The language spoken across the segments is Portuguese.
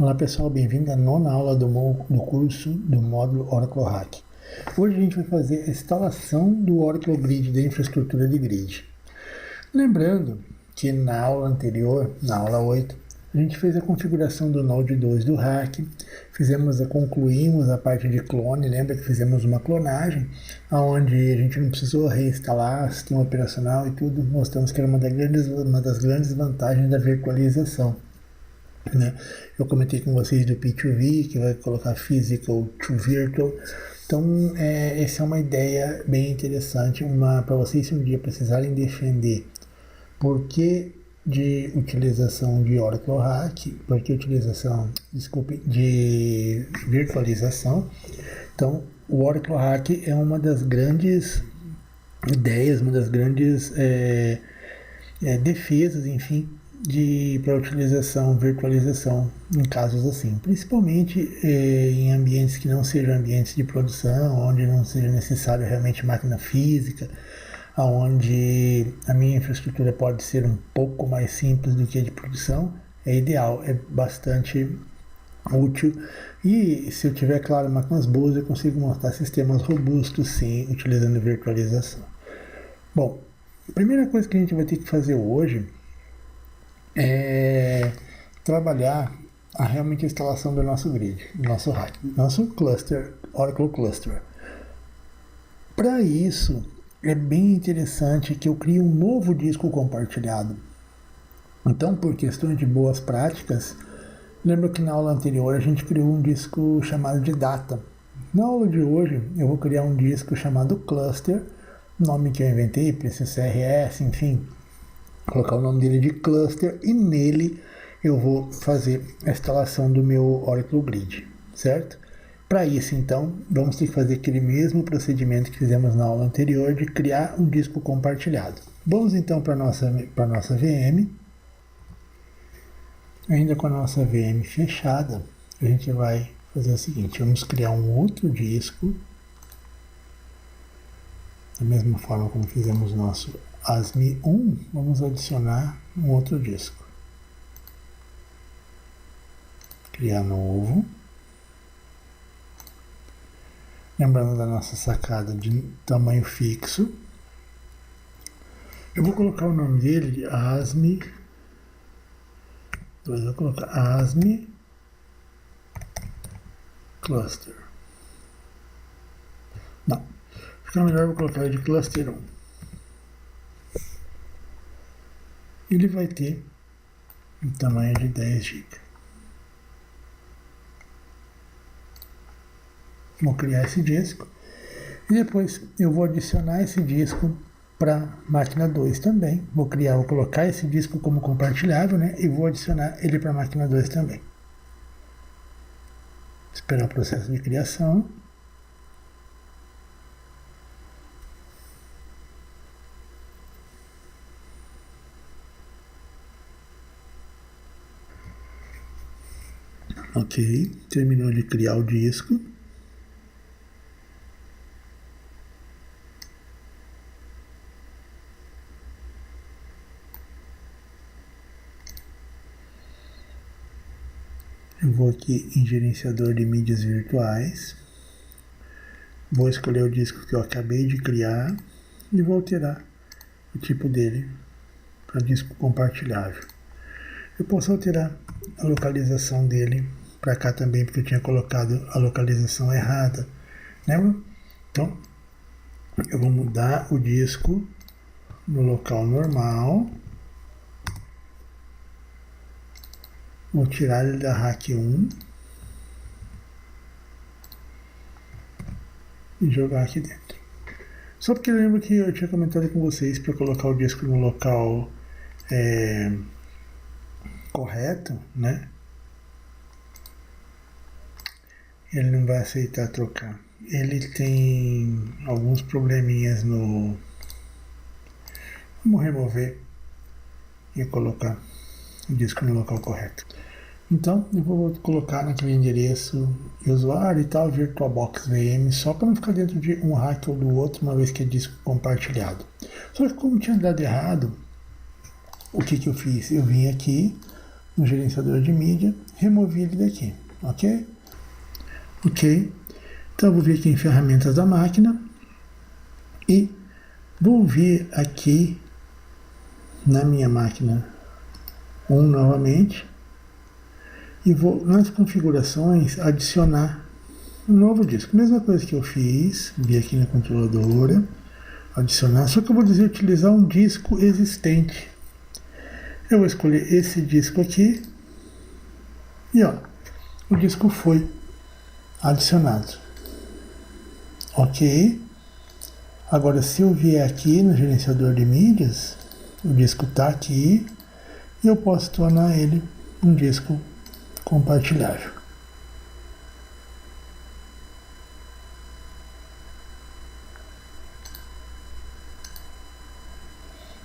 Olá pessoal, bem-vindo à nona aula do curso do módulo Oracle Hack. Hoje a gente vai fazer a instalação do Oracle Grid, da infraestrutura de grid. Lembrando que na aula anterior, na aula 8, a gente fez a configuração do Node 2 do Hack, concluímos a parte de clone, lembra que fizemos uma clonagem, onde a gente não precisou reinstalar sistema operacional e tudo, mostramos que era uma das grandes vantagens da virtualização. Né? Eu comentei com vocês do P2V, que vai colocar Physical to Virtual. Então, essa é uma ideia bem interessante para vocês, se um dia precisarem defender por que de utilização de Oracle Hack, por que utilização, de virtualização. Então, o Oracle Hack é uma das grandes ideias, uma das grandes defesas, enfim, para utilização, virtualização em casos assim, principalmente em ambientes que não sejam ambientes de produção, onde não seja necessário realmente máquina física, onde a minha infraestrutura pode ser um pouco mais simples do que a de produção, é ideal, é bastante útil. E se eu tiver, claro, máquinas boas, eu consigo montar sistemas robustos, sim, utilizando virtualização. Bom, a primeira coisa que a gente vai ter que fazer hoje é trabalhar realmente a instalação do nosso grid, do nosso hack, nosso cluster, Oracle Cluster. Para isso, é bem interessante que eu crie um novo disco compartilhado. Então, por questões de boas práticas, lembra que na aula anterior a gente criou um disco chamado de data. Na aula de hoje, eu vou criar um disco chamado cluster, nome que eu inventei para esse CRS, enfim, colocar o nome dele de cluster, e nele eu vou fazer a instalação do meu Oracle Grid, certo? Para isso, então, vamos ter que fazer aquele mesmo procedimento que fizemos na aula anterior de criar um disco compartilhado. Vamos então para a nossa VM. Ainda com a nossa VM fechada, a gente vai fazer o seguinte: vamos criar um outro disco, da mesma forma como fizemos o nosso ASME 1, vamos adicionar um outro disco. Criar novo. Lembrando da nossa sacada de tamanho fixo. Eu vou colocar o nome dele de ASME. Depois eu vou colocar ASME Cluster. Não. Fica melhor eu vou colocar ele de Cluster 1. Ele vai ter um tamanho de 10 GB. Vou criar esse disco e depois eu vou adicionar esse disco para máquina 2 também. Vou colocar esse disco como compartilhável, né? E vou adicionar ele para máquina 2 também. Esperar o processo de criação. Ok, terminou de criar o disco. Eu vou aqui em gerenciador de mídias virtuais. Vou escolher o disco que eu acabei de criar e vou alterar o tipo dele para disco compartilhável. Eu posso alterar a localização dele para cá também, porque eu tinha colocado a localização errada, lembra? Então, eu vou mudar o disco no local normal. Vou tirar ele da rack 1 e jogar aqui dentro. Só porque lembro que eu tinha comentado com vocês para colocar o disco no local correto, né? Ele não vai aceitar trocar. Ele tem alguns probleminhas no... Vamos remover e colocar o disco no local correto. Então, eu vou colocar naquele endereço de usuário e tal, VirtualBox VM, só para não ficar dentro de um hack ou do outro, uma vez que é disco compartilhado. Só que como tinha dado errado, o que eu fiz? Eu vim aqui no gerenciador de mídia, removi ele daqui, ok? Ok, então eu vou vir aqui em ferramentas da máquina e vou vir aqui na minha máquina 1 novamente e vou nas configurações adicionar um novo disco. Mesma coisa que eu fiz, vir aqui na controladora, adicionar, só que eu vou dizer utilizar um disco existente. Eu vou escolher esse disco aqui e ó, o disco foi adicionado. Ok. Agora se eu vier aqui no gerenciador de mídias, o disco está aqui e eu posso tornar ele um disco compartilhável.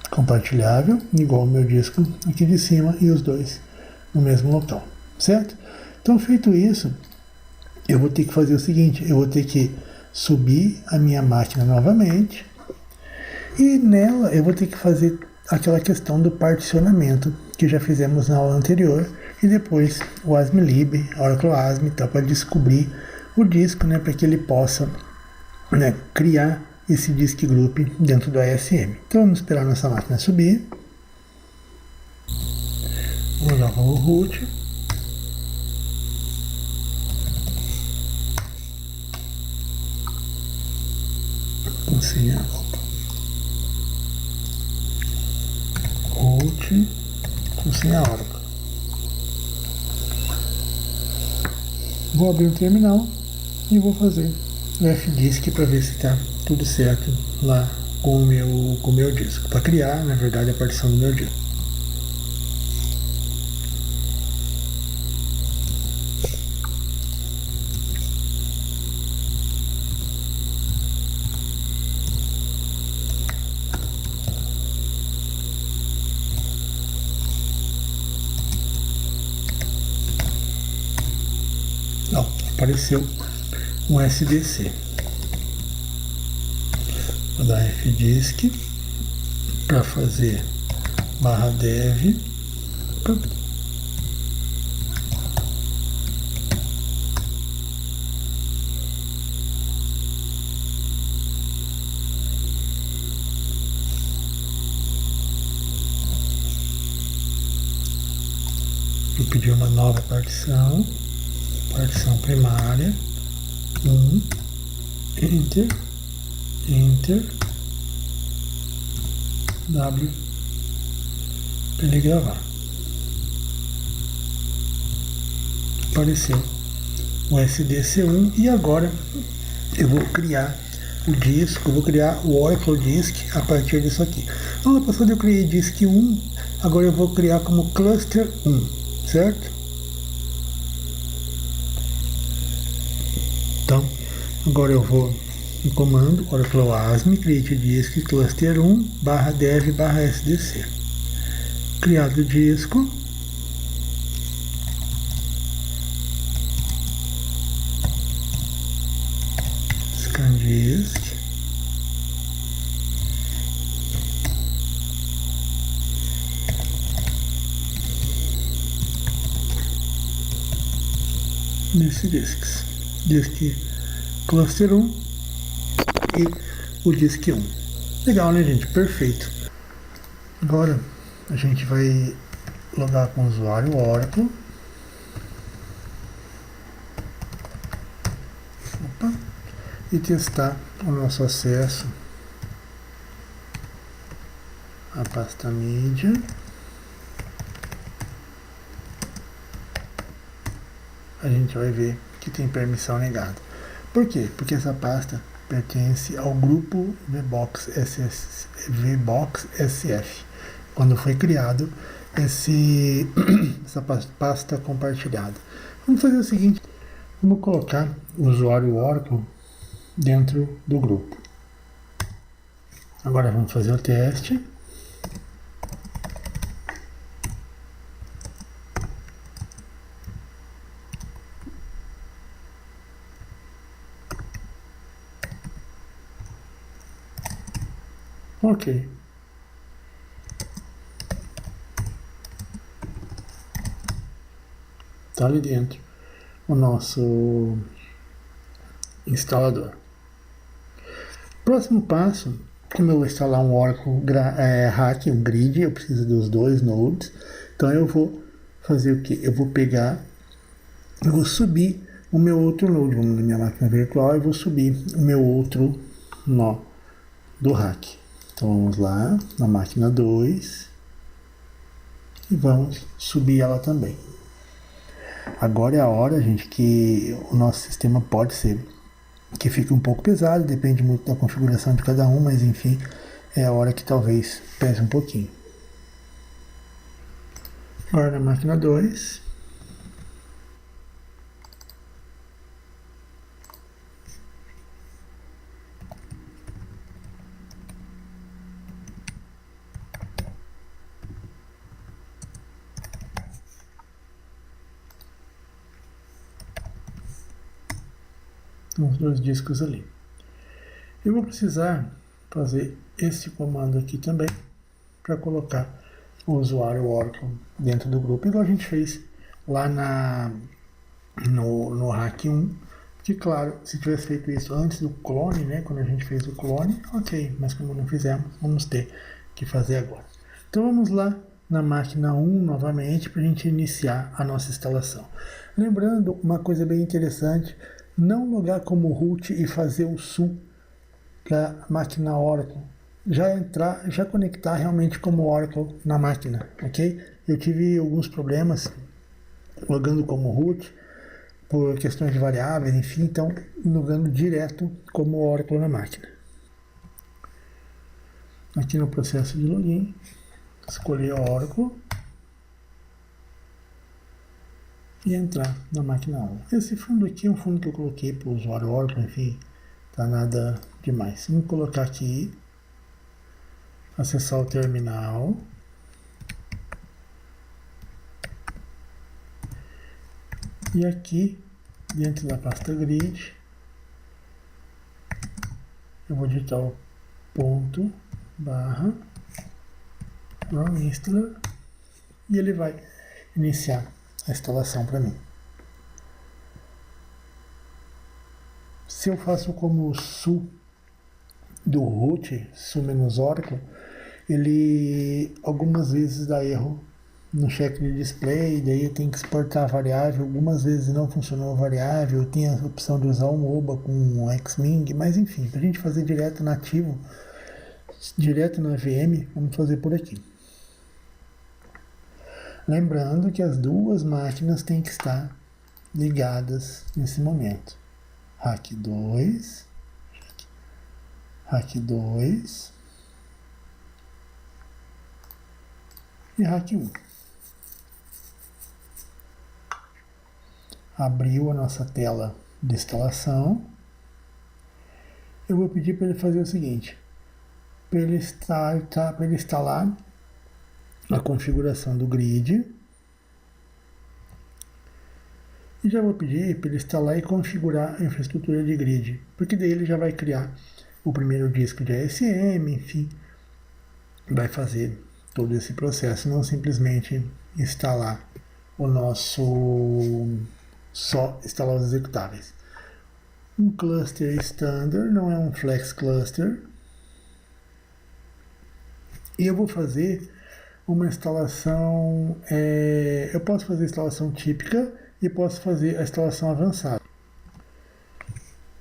Compartilhável, igual o meu disco aqui de cima e os dois no mesmo local, certo? Então, feito isso, eu vou ter que fazer o seguinte, eu vou ter que subir a minha máquina novamente e nela eu vou ter que fazer aquela questão do particionamento que já fizemos na aula anterior e depois o ASMLib, Oracle ASM, tá, para descobrir o disco, né, para que ele possa, né, criar esse disk group dentro do ASM. Então vamos esperar nossa máquina subir. Vou dar o root. Com senha root com senha Oracle. Vou abrir um terminal e vou fazer o fdisk para ver se está tudo certo lá com o meu disco, para criar, na verdade, a partição do meu disco. Ó, apareceu um SDC. Vou dar fdisk para fazer /dev. Vou pedir uma nova partição primária, enter, W para ele gravar. Apareceu o SDC1 e agora eu vou criar o disco, eu vou criar o Oracle Disk a partir disso aqui. Na aula passada eu criei Disk 1, agora eu vou criar como Cluster 1, certo? Então, agora eu vou em comando Oracle ASM, create disk cluster 1 /dev /sdc. Criado o disco. Scan disk. Nesse disks. Disk cluster 1 e o disk 1. Legal, né, gente? Perfeito. Agora a gente vai logar com o usuário Oracle. Opa. E testar o nosso acesso à pasta mídia. A gente vai ver que tem permissão negada. Por quê? Porque essa pasta pertence ao grupo VBox SF. Quando foi criado essa pasta compartilhada. Vamos fazer o seguinte, vamos colocar o usuário Oracle dentro do grupo. Agora vamos fazer o teste. Ok. está ali dentro o nosso instalador. Próximo passo, como eu vou instalar um Oracle Hack, um grid, eu preciso dos dois nodes, então eu vou fazer o que? Eu vou subir o meu outro node, vamos na minha máquina virtual, e vou subir o meu outro nó do hack. Então vamos lá, na máquina 2, e vamos subir ela também. Agora é a hora, gente, que o nosso sistema pode ser que fique um pouco pesado, depende muito da configuração de cada um, mas enfim, é a hora que talvez pese um pouquinho. Agora na máquina 2. Os dois discos ali. Eu vou precisar fazer esse comando aqui também para colocar o usuário Oracle dentro do grupo, igual a gente fez lá no Hack 1, que claro, se tivesse feito isso antes do clone, né, quando a gente fez o clone, ok, mas como não fizemos, vamos ter que fazer agora. Então vamos lá na máquina 1 novamente para a gente iniciar a nossa instalação. Lembrando uma coisa bem interessante, não logar como root e fazer o SU para a máquina Oracle. Já conectar realmente como Oracle na máquina, ok? Eu tive alguns problemas logando como root por questões de variáveis, enfim, então logando direto como Oracle na máquina. Aqui no processo de login, escolher Oracle e entrar na máquina 1. Esse fundo aqui é um fundo que eu coloquei para o usuário Oracle, enfim, tá nada demais. Vamos colocar aqui, acessar o terminal. E aqui, dentro da pasta grid, eu vou digitar o ponto barra run installer e ele vai iniciar a instalação para mim. Se eu faço como su do root, su-oracle, ele algumas vezes dá erro no check de display, daí eu tenho que exportar a variável, algumas vezes não funcionou a variável, eu tenho a opção de usar o MOBA com um Xming, mas enfim, para a gente fazer direto nativo, direto na VM, vamos fazer por aqui. Lembrando que as duas máquinas têm que estar ligadas nesse momento. Hack 2 e Hack 1. Abriu a nossa tela de instalação. Eu vou pedir para ele fazer o seguinte, para ele instalar a configuração do grid. E já vou pedir para ele instalar e configurar a infraestrutura de grid, porque daí ele já vai criar o primeiro disco de ASM, enfim, vai fazer todo esse processo, não simplesmente instalar só instalar os executáveis. Um cluster standard, não é um flex cluster. E eu vou fazer uma instalação, eu posso fazer a instalação típica e posso fazer a instalação avançada.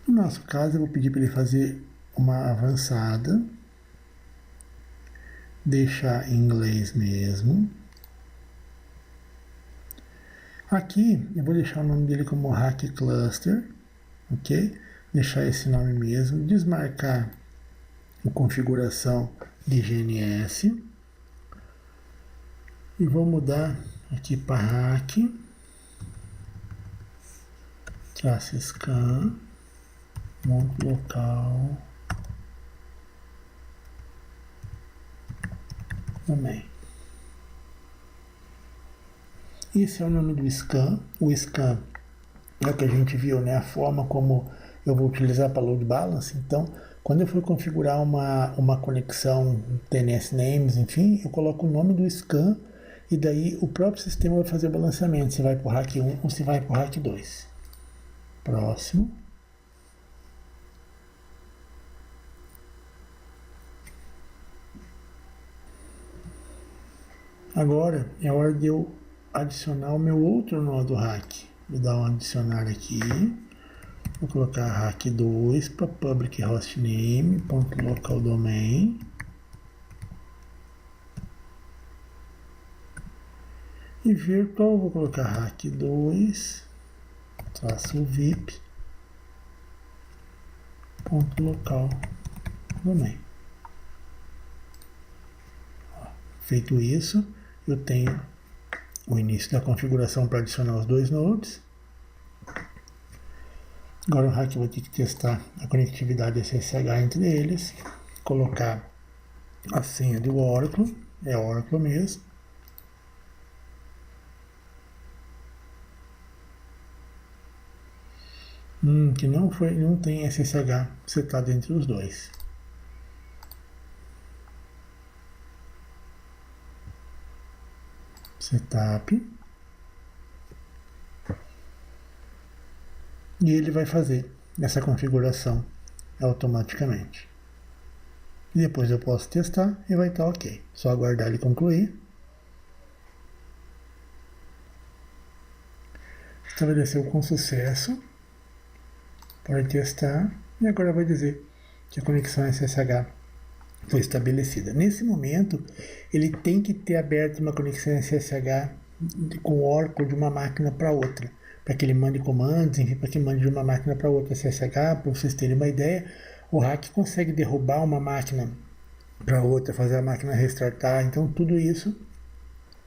No nosso caso, eu vou pedir para ele fazer uma avançada, deixar em inglês mesmo. Aqui, eu vou deixar o nome dele como Hack Cluster, ok? Deixar esse nome mesmo, desmarcar a configuração de GNS e vou mudar aqui para Hack -scan monte local também. Esse é o nome do scan. O scan é o que a gente viu, né? A forma como eu vou utilizar para load balance. Então, quando eu for configurar uma conexão TNS names, enfim, eu coloco o nome do scan e daí o próprio sistema vai fazer o balanceamento, se vai para o rack 1 ou se vai para o rack 2. Próximo. Agora é hora de eu adicionar o meu outro nó do rack. Vou dar um adicionar aqui. Vou colocar rack 2 para public hostname, ponto local domain. E virtual vou colocar rack 2 traço VIP ponto local domain. Feito isso, eu tenho o início da configuração para adicionar os dois nodes. Agora o hack vai ter que testar a conectividade SSH entre eles, colocar a senha do Oracle, é Oracle mesmo. Que não tem SSH setado entre os dois. Setup. E ele vai fazer essa configuração automaticamente. E depois eu posso testar e vai estar ok. Só aguardar ele concluir. Estabeleceu com sucesso. Pode testar. E agora vai dizer que a conexão SSH foi estabelecida. Nesse momento, ele tem que ter aberto uma conexão SSH com o Oracle de uma máquina para outra, para que ele mande comandos, enfim, para que mande de uma máquina para outra SSH. Para vocês terem uma ideia, o hack consegue derrubar uma máquina para outra, fazer a máquina restartar. Então, tudo isso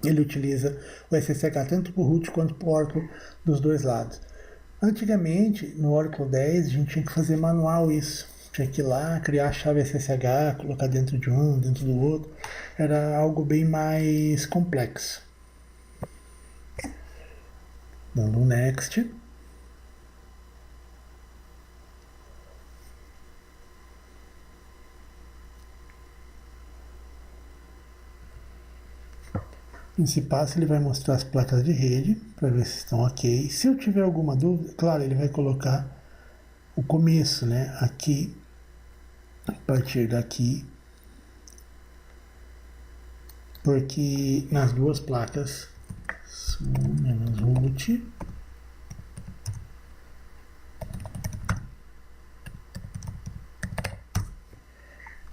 ele utiliza o SSH tanto para o root quanto para o Oracle dos dois lados. Antigamente, no Oracle 10, a gente tinha que fazer manual isso. Tinha que ir lá, criar a chave SSH, colocar dentro de um, dentro do outro. Era algo bem mais complexo. Dando um next. Nesse passo ele vai mostrar as placas de rede, para ver se estão ok. Se eu tiver alguma dúvida, claro, ele vai colocar o começo, né? Aqui, a partir daqui, porque nas duas placas, -root,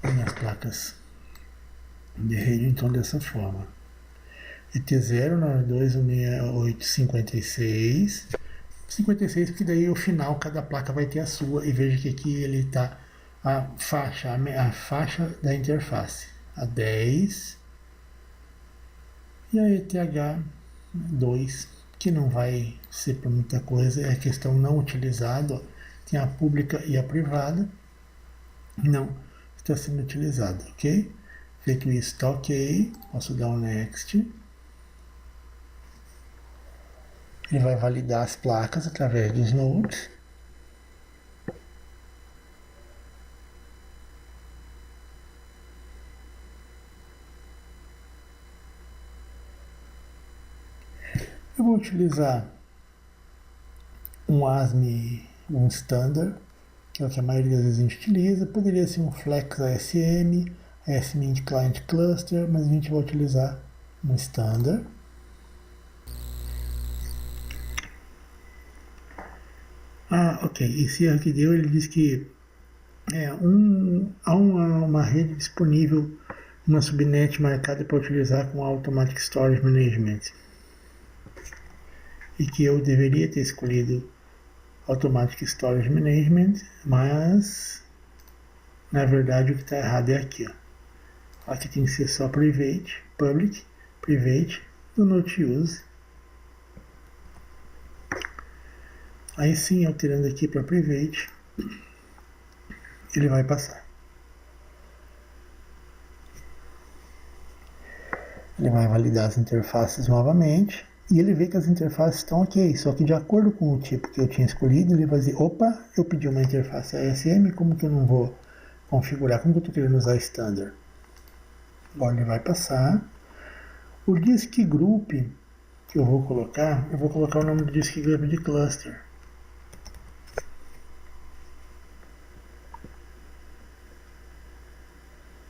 e nas placas de rede, então, dessa forma. ET0, 92.168.56. 56, porque daí o final, cada placa vai ter a sua. E veja que aqui ele está a faixa da interface. A 10. E a ETH2, que não vai ser para muita coisa. É a questão não utilizada. Tem a pública e a privada. Não está sendo utilizada, ok? Feito isso, está ok. Posso dar um next. Ele vai validar as placas através dos nodes. Eu vou utilizar um ASME, um standard, que é o que a maioria das vezes a gente utiliza. Poderia ser um Flex ASM, ASM Client Cluster, mas a gente vai utilizar um standard. Ok. Esse erro que deu, ele diz que há uma rede disponível, uma subnet marcada para utilizar com Automatic Storage Management. E que eu deveria ter escolhido Automatic Storage Management, mas na verdade o que está errado é aqui. Ó. Aqui tem que ser só Private, Public, Private, do Not Use. Aí sim, alterando aqui para Private, ele vai passar. Ele vai validar as interfaces novamente e ele vê que as interfaces estão ok, só que de acordo com o tipo que eu tinha escolhido, ele vai dizer, opa, eu pedi uma interface ASM, como que eu não vou configurar, como que eu estou querendo usar standard? Agora ele vai passar. O disk group que eu vou colocar o nome do disk group de cluster.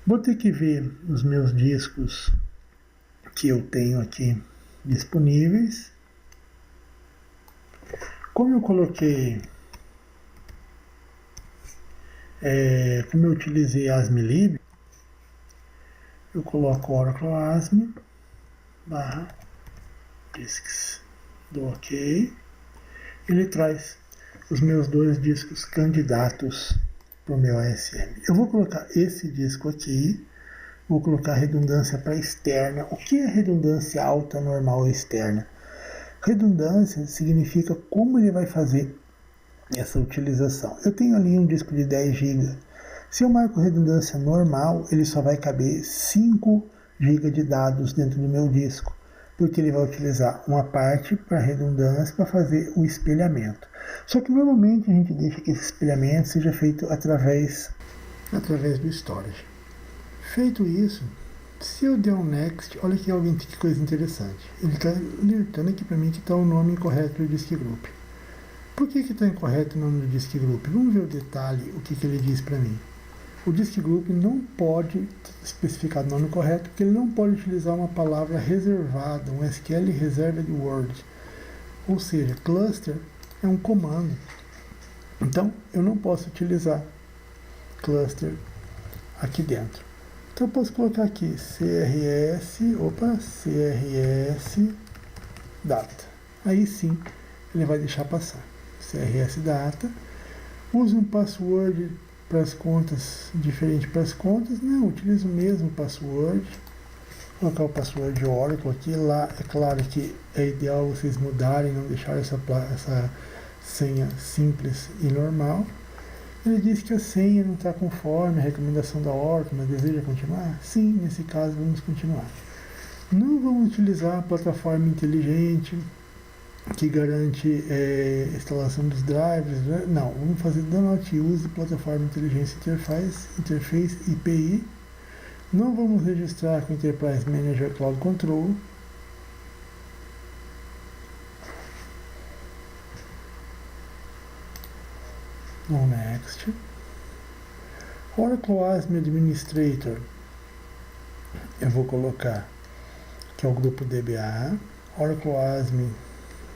Vou ter que ver os meus discos que eu tenho aqui disponíveis. Como eu coloquei, como eu utilizei ASMLib, eu coloco Oracle ASM barra disks, dou OK. Ele traz os meus dois discos candidatos para o meu ASM. Eu vou colocar esse disco aqui, vou colocar redundância para externa. O que é redundância alta, normal ou externa? Redundância significa como ele vai fazer essa utilização. Eu tenho ali um disco de 10 GB. Se eu marco redundância normal, ele só vai caber 5 GB de dados dentro do meu disco, porque ele vai utilizar uma parte para redundância para fazer o espelhamento. Só que normalmente a gente deixa que esse espelhamento seja feito através do storage. Feito isso, se eu der um next, olha que coisa interessante. Ele está alertando aqui para mim que está o nome incorreto do disk group. Por que está incorreto o nome do disk group? Vamos ver o detalhe, o que ele diz para mim. O disk group não pode especificar o nome correto, porque ele não pode utilizar uma palavra reservada, um SQL Reserved Word. Ou seja, cluster é um comando. Então, eu não posso utilizar cluster aqui dentro. Então, eu posso colocar aqui CRS data. Aí sim, ele vai deixar passar. CRS data. Use um password para as contas, diferente para as contas. Não, utilizo o mesmo password. Vou colocar o password de Oracle aqui. Lá, é claro que é ideal vocês mudarem, não deixar essa senha simples e normal. Ele diz que a senha não está conforme a recomendação da Oracle, mas deseja continuar? Sim, nesse caso vamos continuar. Não vamos utilizar a plataforma inteligente que garante instalação dos drivers. Né? Não, vamos fazer do not use plataforma inteligência interface IPI. Não vamos registrar com Enterprise Manager Cloud Control. No next. Oracle ASM Administrator. Eu vou colocar que é o grupo DBA. Oracle ASM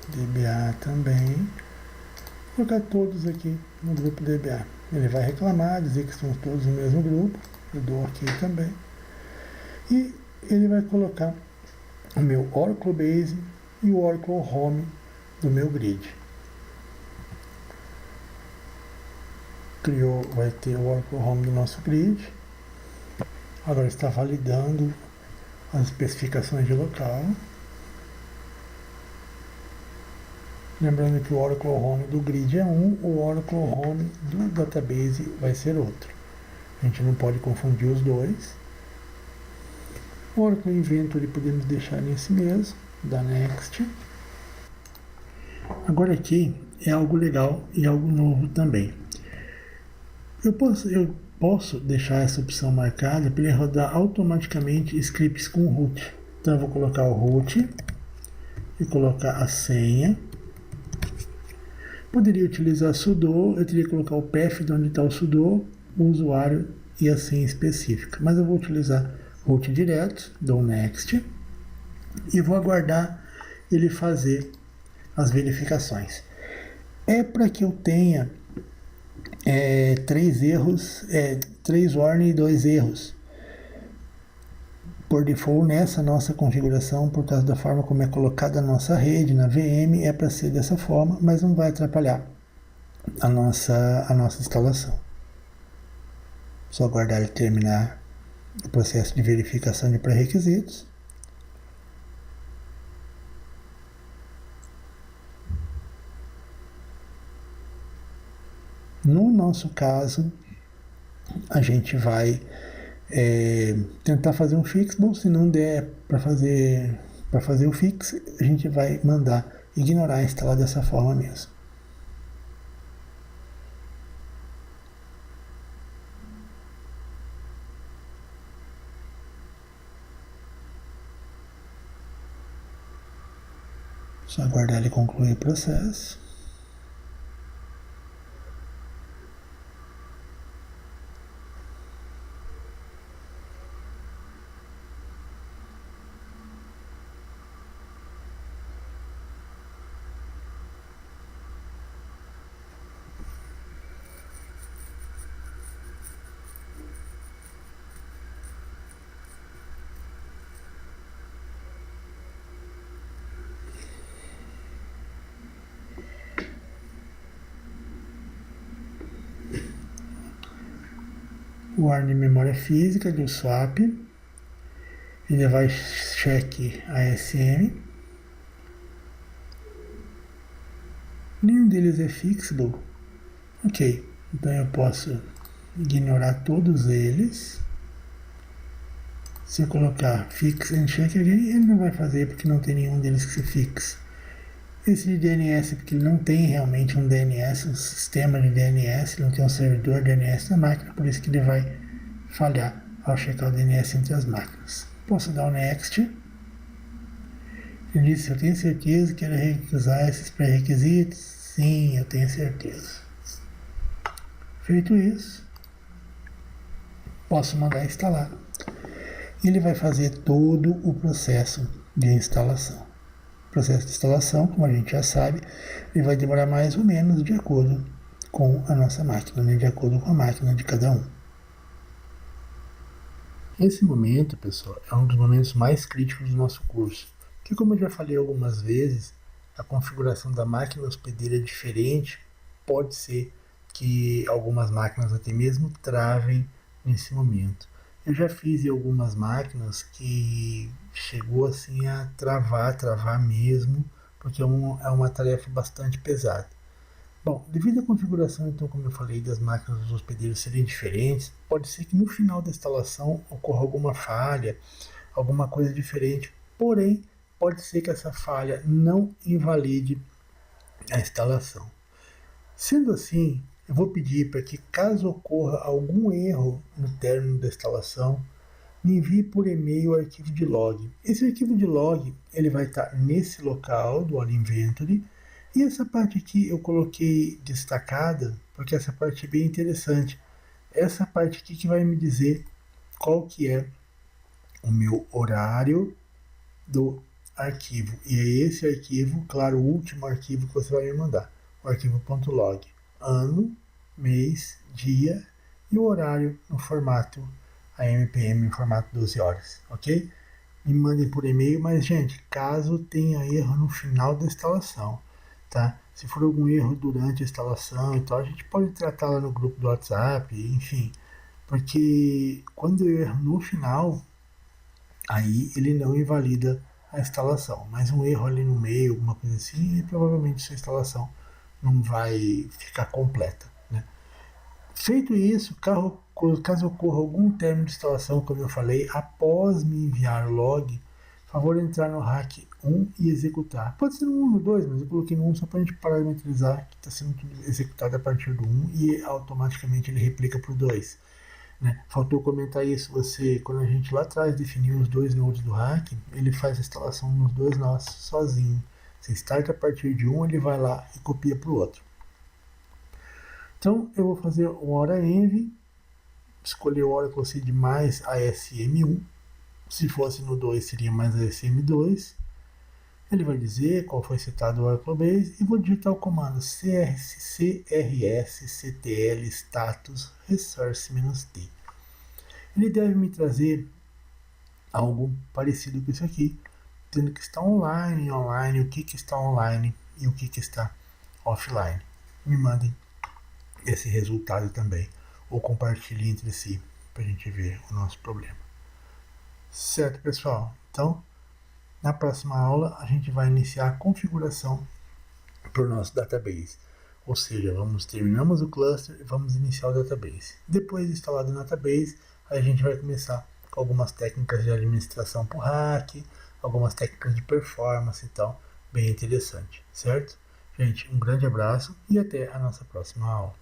DBA também. Vou colocar todos aqui no grupo DBA. Ele vai reclamar, dizer que estão todos no mesmo grupo. Eu dou OK também. E ele vai colocar o meu Oracle Base e o Oracle Home do meu grid. Vai ter o Oracle Home do nosso grid. Agora está validando as especificações de local. Lembrando que o Oracle Home do grid é um, o Oracle Home do database vai ser outro. A gente não pode confundir os dois. O Oracle Inventory podemos deixar nesse mesmo, da Next. Agora aqui é algo legal e algo novo também. Eu posso deixar essa opção marcada para ele rodar automaticamente scripts com root. Então eu vou colocar o root e colocar a senha. Poderia utilizar sudo, eu teria que colocar o path de onde está o sudo, o usuário e a senha específica. Mas eu vou utilizar root direto, dou next e vou aguardar ele fazer as verificações. É para que eu tenha 3 erros, 3 warning e 2 erros. Por default, nessa nossa configuração, por causa da forma como é colocada a nossa rede, na VM, é para ser dessa forma, mas não vai atrapalhar a nossa instalação. Só aguardar ele terminar o processo de verificação de pré-requisitos. No nosso caso, a gente vai tentar fazer um fixable. Se não der para fazer o fix, a gente vai mandar ignorar instalar dessa forma mesmo. Só aguardar ele concluir o processo. O warning memória física do swap. Ele vai check ASM. Nenhum deles é fixable. Ok, então eu posso ignorar todos eles. Se eu colocar fix and check again, ele não vai fazer porque não tem nenhum deles que se fixe. Esse de DNS, porque ele não tem realmente um DNS, um sistema de DNS, ele não tem um servidor DNS na máquina, por isso que ele vai falhar ao checar o DNS entre as máquinas. Posso dar o Next. Ele disse, eu tenho certeza que quero recusar esses pré-requisitos. Sim, eu tenho certeza. Feito isso, posso mandar instalar. Ele vai fazer todo o processo de instalação. O processo de instalação, como a gente já sabe, ele vai demorar mais ou menos de acordo com a nossa máquina, né? De acordo com a máquina de cada um. Esse momento, pessoal, é um dos momentos mais críticos do nosso curso, que, como eu já falei algumas vezes, a configuração da máquina hospedeira é diferente, pode ser que algumas máquinas até mesmo travem nesse momento. Eu já fiz em algumas máquinas que chegou assim a travar mesmo, porque é uma tarefa bastante pesada. Bom, devido à configuração, então, como eu falei, das máquinas dos hospedeiros serem diferentes, pode ser que no final da instalação ocorra alguma falha, alguma coisa diferente, porém, pode ser que essa falha não invalide a instalação. Sendo assim, eu vou pedir para que, caso ocorra algum erro no término da instalação, me envie por e-mail o arquivo de log. Esse arquivo de log ele vai estar nesse local do All Inventory, e essa parte aqui eu coloquei destacada, porque essa parte é bem interessante. Essa parte aqui que vai me dizer qual que é o meu horário do arquivo. E é esse arquivo, claro, o último arquivo que você vai me mandar. O arquivo.log. Ano, mês, dia e o horário no formato AMPM, em formato 12 horas, ok? Me mandem por e-mail, mas, gente, caso tenha erro no final da instalação, tá? Se for algum erro durante a instalação e tal, a gente pode tratar lá no grupo do WhatsApp, enfim, porque quando eu erro no final, aí ele não invalida a instalação, mas um erro ali no meio, alguma coisa assim, e provavelmente sua instalação não vai ficar completa, né? Feito isso, caso ocorra algum término de instalação, como eu falei, após me enviar o log, favor entrar no hack 1 e executar. Pode ser no 1 ou no 2, mas eu coloquei no 1 só para a gente parametrizar que está sendo tudo executado a partir do 1 e automaticamente ele replica para o 2. Né? Faltou comentar isso, quando a gente lá atrás definiu os dois nodes do hack, ele faz a instalação nos dois nós sozinho. Você starta a partir de um, ele vai lá e copia para o outro. Então eu vou fazer um hora-env, escolher o Oracle Seed mais ASM1, se fosse no 2 seria mais ASM2, ele vai dizer qual foi setado o Oracle Base e vou digitar o comando crs-ctl status resource-t. Ele deve me trazer algo parecido com isso aqui, tendo que está online, o que está online e o que está offline. Me mandem esse resultado também, ou compartilhe entre si, para a gente ver o nosso problema. Certo, pessoal? Então, na próxima aula, a gente vai iniciar a configuração para o nosso database. Ou seja, terminamos o cluster e vamos iniciar o database. Depois de instalado o database, a gente vai começar com algumas técnicas de administração para o hack, algumas técnicas de performance e tal, bem interessante, certo? Gente, um grande abraço e até a nossa próxima aula.